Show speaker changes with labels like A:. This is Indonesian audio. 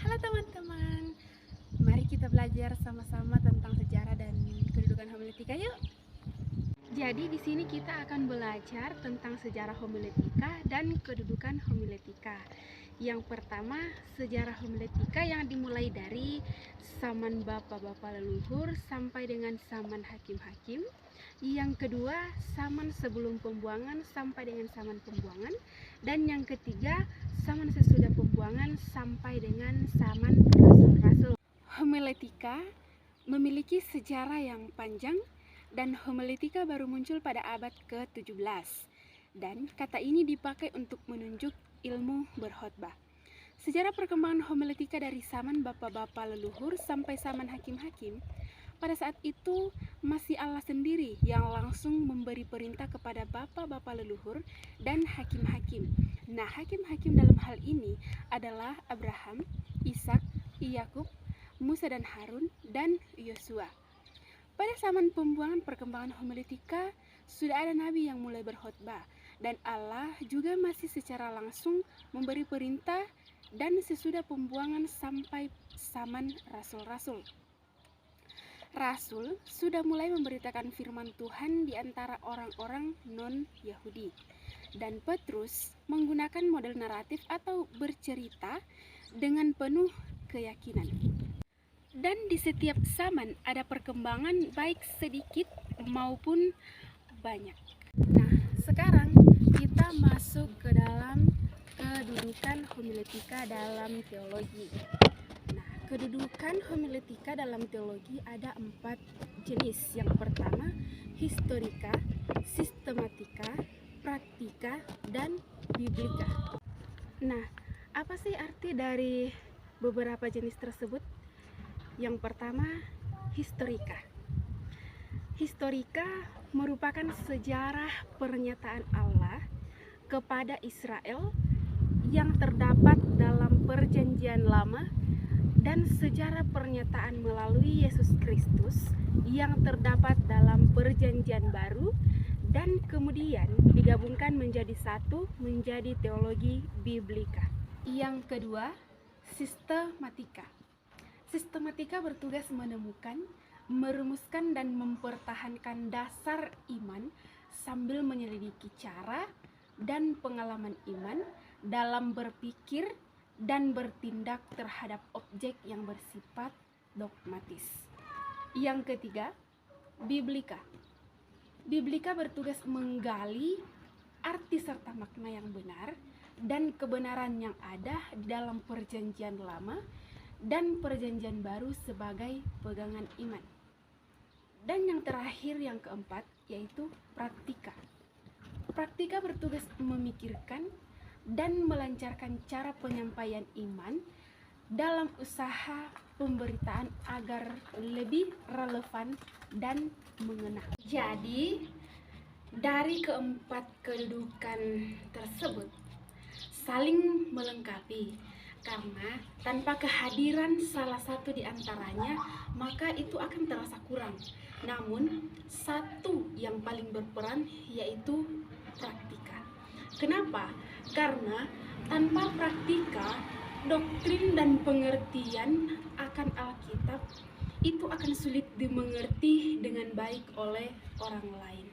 A: Halo teman-teman, mari kita belajar sama-sama tentang sejarah dan kedudukan homiletika yuk. Jadi di sini kita akan belajar tentang sejarah homiletika dan kedudukan homiletika. Yang pertama, sejarah homiletika yang dimulai dari zaman bapak-bapak leluhur sampai dengan zaman hakim-hakim. Yang kedua, zaman sebelum pembuangan sampai dengan zaman pembuangan. Dan yang ketiga, zaman sesudah pembuangan sampai dengan zaman rasul-rasul. Homiletika memiliki sejarah yang panjang dan homiletika baru muncul pada abad ke-17. Dan kata ini dipakai untuk menunjuk ilmu berkhotbah. Sejarah perkembangan homiletika dari zaman bapak-bapak leluhur sampai zaman hakim-hakim. Pada saat itu masih Allah sendiri yang langsung memberi perintah kepada bapak-bapak leluhur dan hakim-hakim. Nah, hakim-hakim dalam hal ini adalah Abraham, Ishak, Yakub, Musa dan Harun, dan Yosua. Pada zaman pembuangan perkembangan homiletika, sudah ada nabi yang mulai berkhotbah, dan Allah juga masih secara langsung memberi perintah dan sesudah pembuangan sampai zaman rasul-rasul. Rasul sudah mulai memberitakan firman Tuhan di antara orang-orang non-Yahudi. Dan Petrus menggunakan model naratif atau bercerita dengan penuh keyakinan. Dan di setiap zaman ada perkembangan baik sedikit maupun banyak. Nah, sekarang kita masuk ke dalam kedudukan homiletika dalam teologi. Nah, kedudukan homiletika dalam teologi ada 4 jenis. Yang pertama, historika, sistematika, praktika, dan biblika. Nah, apa sih arti dari beberapa jenis tersebut? Yang pertama, historika. Historika merupakan sejarah pernyataan Allah kepada Israel yang terdapat dalam Perjanjian Lama dan sejarah pernyataan melalui Yesus Kristus yang terdapat dalam Perjanjian Baru dan kemudian digabungkan menjadi satu menjadi teologi biblika. Yang kedua, sistematika. Sistematika bertugas menemukan, merumuskan dan mempertahankan dasar iman sambil menyelidiki cara dan pengalaman iman dalam berpikir dan bertindak terhadap objek yang bersifat dogmatis. Yang ketiga, biblika. Biblika bertugas menggali arti serta makna yang benar dan kebenaran yang ada di dalam Perjanjian Lama dan Perjanjian Baru sebagai pegangan iman. Dan yang terakhir, yang keempat, yaitu praktika. Praktika bertugas memikirkan dan melancarkan cara penyampaian iman dalam usaha pemberitaan agar lebih relevan dan mengena. Jadi, dari keempat kedudukan tersebut saling melengkapi, karena tanpa kehadiran salah satu di antaranya, maka itu akan terasa kurang. Namun, satu yang paling berperan yaitu praktika. Kenapa? Karena tanpa praktika, doktrin dan pengertian akan Alkitab itu akan sulit dimengerti dengan baik oleh orang lain.